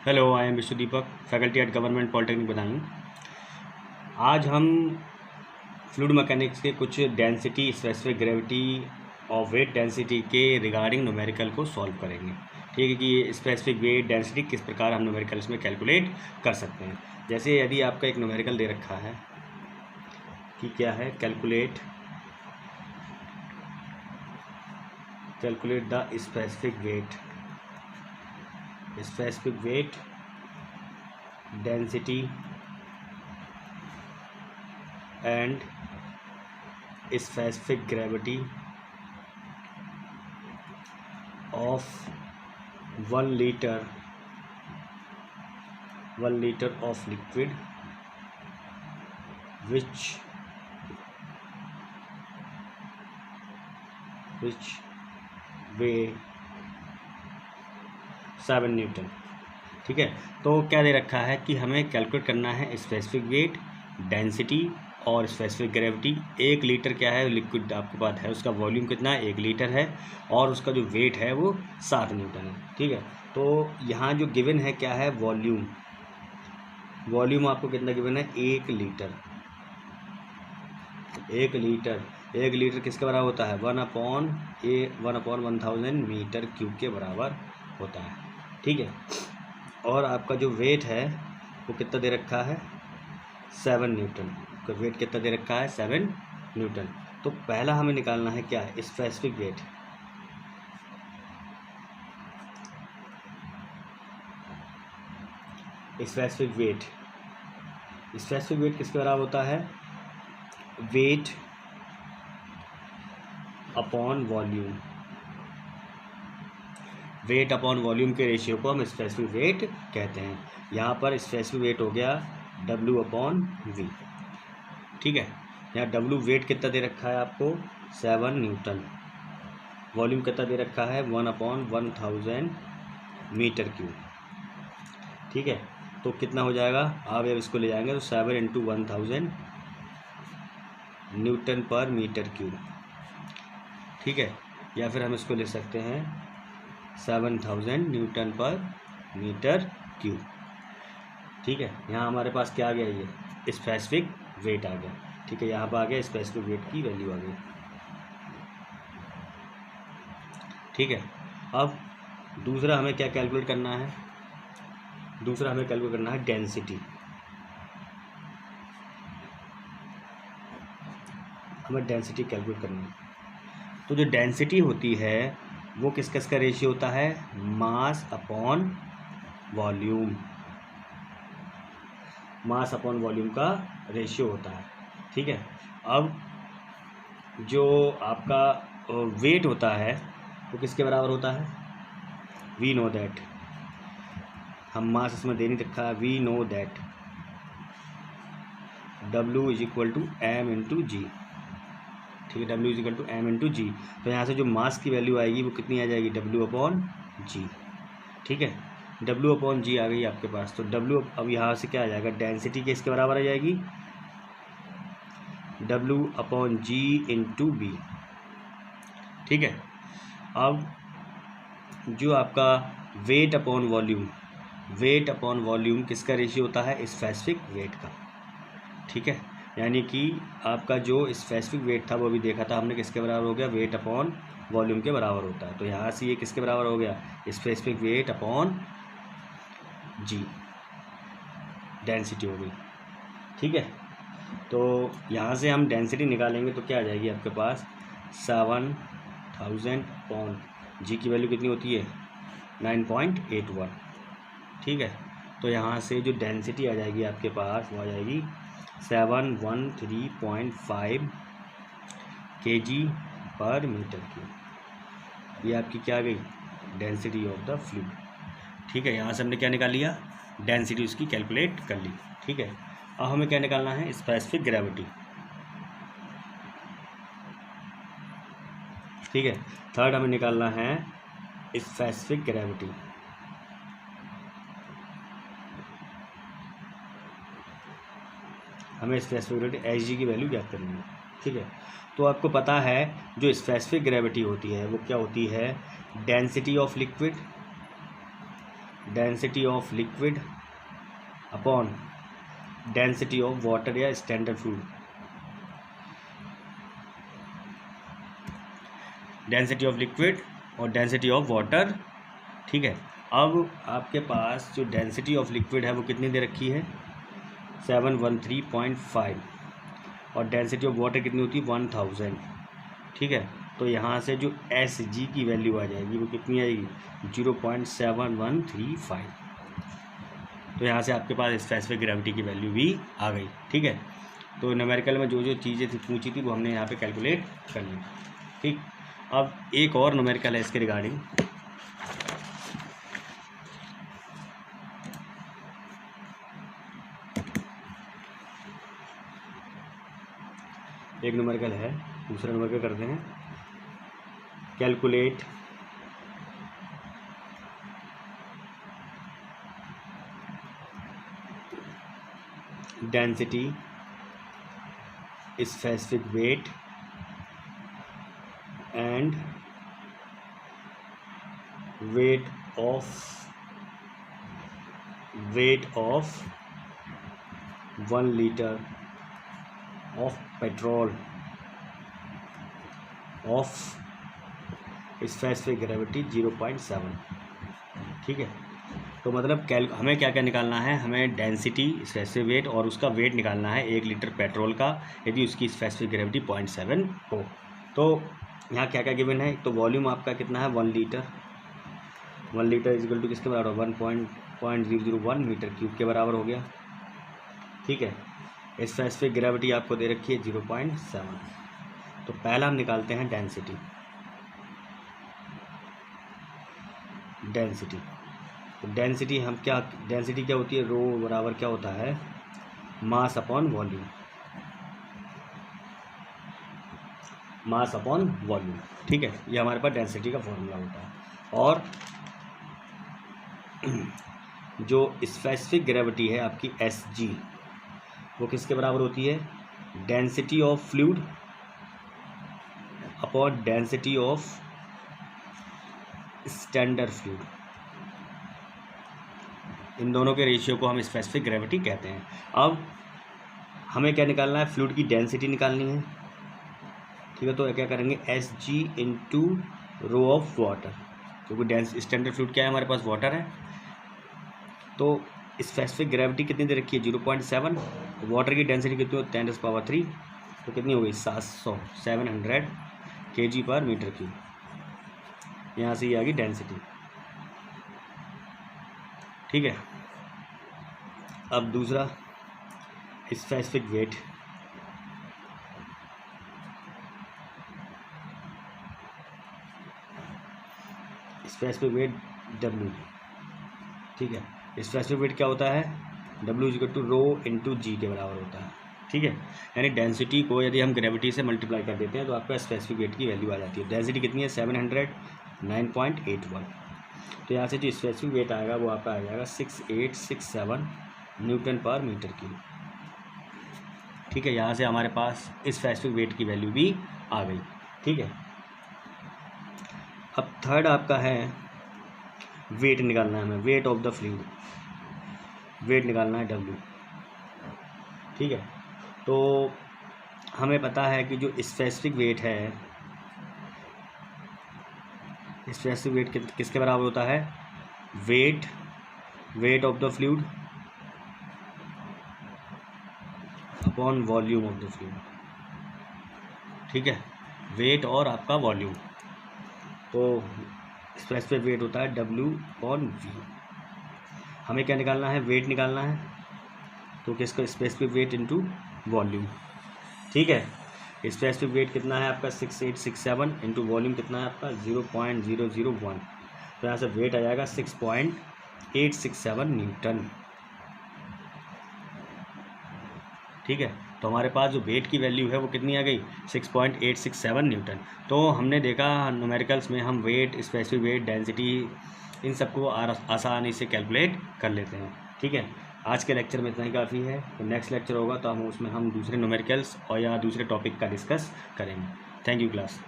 Hello, I am Vishwa Deepak, faculty at government polytechnic Budaun. आज हम fluid mechanics के कुछ डेंसिटी, स्पेसिफिक ग्रेविटी और वेट डेंसिटी के रिगार्डिंग न्यूमेरिकल को सॉल्व करेंगे। ठीक है कि स्पेसिफिक वेट डेंसिटी किस प्रकार हम न्यूमेरिकल्स में कैलकुलेट कर सकते हैं। जैसे यदि आपका एक न्यूमेरिकल दे रखा है कि क्या है, calculate the specific weight density and specific gravity of 1 liter of liquid which weigh 7 Newton. ठीक है, तो क्या दे रखा है कि हमें कैलकुलेट करना है स्पेसिफिक वेट, डेंसिटी और स्पेसिफिक ग्रेविटी। 1 लीटर क्या है, लिक्विड आपके पास है, उसका वॉल्यूम कितना है, 1 लीटर है, और उसका जो वेट है वो 7 न्यूटन है। ठीक है, तो यहाँ जो गिवन है क्या है, वॉल्यूम आपको कितना गिवन है, 1 लीटर। 1 लीटर किसके बराबर होता है, 1/1000 मीटर क्यूब के बराबर होता है। ठीक है, और आपका जो वेट है वो कितना दे रखा है, 7 न्यूटन। तो वेट कितना दे रखा है, 7 न्यूटन। तो पहला हमें निकालना है क्या है, स्पेसिफिक वेट। स्पेसिफिक वेट किसके बराबर होता है, वेट अपॉन वॉल्यूम के रेशियो को हम स्पेसिफिक वेट कहते हैं। यहाँ पर स्पेसिफिक वेट हो गया W/V। ठीक है, यहाँ W वेट कितना दे रखा है आपको, 7 न्यूटन। वॉल्यूम कितना दे रखा है, 1/1000 मीटर क्यूब। ठीक है, तो कितना हो जाएगा, आप जब इसको ले जाएंगे तो 7 × 1000 न्यूटन पर मीटर क्यूब। ठीक है, या फिर हम इसको ले सकते हैं 7000 न्यूटन पर मीटर क्यूब। ठीक है, यहाँ हमारे पास क्या आ गया, ये स्पेसिफिक वेट आ गया। ठीक है, यहाँ पर आ गया स्पेसिफिक वेट की वैल्यू आ गई। ठीक है, अब दूसरा हमें क्या कैलकुलेट करना है, डेंसिटी। हमें डेंसिटी कैलकुलेट करनी है। तो जो डेंसिटी होती है वो किस का रेशियो होता है, mass upon volume. Mass upon volume का रेशियो होता है। ठीक है, अब जो आपका वेट होता है वो किसके बराबर होता है, वी नो दैट, हम मास इसमें दे नहीं रखा है, we know that W = m × g। ठीक है, W = m × g। तो यहाँ से जो मास की वैल्यू आएगी वो कितनी आ जाएगी, W/g। ठीक है, W/g आ गई आपके पास। तो W अब यहाँ से क्या आ जाएगा, डेंसिटी के इसके बराबर आ जाएगी, W/g × b। ठीक है, अब जो आपका वेट अपॉन वॉल्यूम किसका रेशियो होता है, स्पेसिफिक वेट का। ठीक है, यानी कि आपका जो स्पेसिफिक वेट था वो भी देखा था हमने, किसके बराबर हो गया, वेट अपॉन वॉल्यूम के बराबर होता है। तो यहाँ से ये किसके बराबर हो गया, स्पेसिफिक वेट अपॉन जी, डेंसिटी हो गई। ठीक है, तो यहाँ से हम डेंसिटी निकालेंगे तो क्या आ जाएगी आपके पास, 7000 अपॉन जी की वैल्यू कितनी होती है, 9.81। ठीक है, तो यहाँ से जो डेंसिटी आ जाएगी आपके पास वो आ जाएगी 713.5 kg/मीटर क्यूब। ये आपकी क्या आ गई, डेंसिटी ऑफ द फ्लूइड। ठीक है, यहाँ से हमने क्या निकाल लिया, डेंसिटी उसकी कैलकुलेट कर ली। ठीक है, अब हमें क्या निकालना है, स्पेसिफिक ग्रेविटी। ठीक है, थर्ड हमें निकालना है स्पेसिफिक ग्रेविटी। हमें स्पेसिफिक ग्रेविटी Hg की वैल्यू ज्ञात करनी है। ठीक है, तो आपको पता है जो स्पेसिफिक ग्रेविटी होती है वो क्या होती है, density of liquid density of liquid upon density of water या standard fluid, density of liquid और डेंसिटी ऑफ वाटर। ठीक है, अब आपके पास जो डेंसिटी ऑफ लिक्विड है वो कितनी दे रखी है 713.5 और डेंसिटी ऑफ वाटर कितनी होती है 1000। ठीक है, तो यहाँ से जो एस जी की वैल्यू आ जाएगी वो कितनी आएगी 0.7135। तो यहाँ से आपके पास स्पेसिफिक ग्रेविटी की वैल्यू भी आ गई। ठीक है, तो न्यूमेरिकल में जो जो चीज़ें थी पूछी थी वो हमने यहाँ पे कैलकुलेट कर ली। ठीक, अब एक और न्यूमेरिकल है इसके रिगार्डिंग। एक न्यूमेरिकल है, दूसरा न्यूमेरिकल करते हैं। Calculate density specific weight and weight of 1 litre of petrol of specific gravity 0.7। ठीक है, तो मतलब हमें क्या क्या निकालना है, हमें डेंसिटी स्पेसिफिक वेट और उसका वेट निकालना है 1 लीटर पेट्रोल का यदि उसकी स्पेसिफिक ग्रेविटी 0.7 हो। तो यहाँ क्या क्या गिवन है, तो वॉल्यूम आपका कितना है 1 लीटर, 1 लीटर इजिकल टू किसके बराबर 1.001 मीटर क्यूब के बराबर हो गया। ठीक है, स्पेसिफिक ग्रेविटी आपको दे रखी है 0.7। तो पहला हम निकालते हैं डेंसिटी। तो डेंसिटी हम क्या, डेंसिटी क्या होती है, रो बराबर क्या होता है mass upon volume, mass upon volume. ठीक है, ये हमारे पास डेंसिटी का फॉर्मूला होता है। और जो स्पेसिफिक ग्रेविटी है आपकी एस जी वो किसके बराबर होती है density of fluid upon density of standard fluid. इन दोनों के रेशियो को हम स्पेसिफिक ग्रेविटी कहते हैं। अब हमें क्या निकालना है, फ्लूइड की डेंसिटी निकालनी है। ठीक है, तो क्या करेंगे S G into rho of water, क्योंकि स्टैंडर्ड फ्लूइड क्या है हमारे पास वाटर है। तो स्पेसिफिक ग्रेविटी कितनी दे रखी है 0.7, वाटर की डेंसिटी कितनी हो 10⁻3, तो कितनी हो गई 700 kg पर मीटर क्यूब। यहाँ से ये आ गई डेंसिटी। ठीक है, अब दूसरा specific weight. Specific weight W। ठीक है, स्पेसिफिक वेट क्या होता है W equal to rho into g के बराबर होता है। ठीक है, यानी डेंसिटी को यदि हम ग्रेविटी से मल्टीप्लाई कर देते हैं तो आपका स्पेसिफिक वेट की वैल्यू आ जाती है। डेंसिटी कितनी है 709.81। तो यहाँ से जो स्पेसिफिक वेट आएगा वो आपका आ जाएगा 6867 न्यूटन पर मीटर क्यूब। ठीक है, यहाँ से हमारे पास स्पेसिफिक वेट की वैल्यू भी आ गई। ठीक है, अब थर्ड आपका है वेट निकालना है हमें, weight of the fluid, weight निकालना है W। ठीक है, तो हमें पता है कि जो स्पेसिफिक वेट है, स्पेसिफिक वेट किसके बराबर होता है wait of the fluid upon volume of the fluid. ठीक है, वेट और आपका वॉल्यूम, तो स्पेसिफिक वेट होता है W/V। हमें क्या निकालना है, वेट निकालना है, तो किसका स्पेसिफिक वेट इंटू वॉल्यूम। ठीक है, स्पेसिफिक वेट कितना है आपका 6867 इंटू वॉल्यूम कितना है आपका 0.001। तो यहाँ से वेट आ जाएगा 6.867 न्यूटन। ठीक है, तो हमारे पास जो वेट की वैल्यू है वो कितनी आ गई 6.867 न्यूटन। तो हमने देखा न्यूमेरिकल्स में हम वेट, स्पेसिफिक वेट, डेंसिटी इन सबको आसानी से कैलकुलेट कर लेते हैं। ठीक है, आज के लेक्चर में इतना ही काफ़ी है। तो नेक्स्ट लेक्चर होगा तो हम उसमें दूसरे न्यूमेरिकल्स और या दूसरे टॉपिक का डिस्कस करेंगे। Thank you class.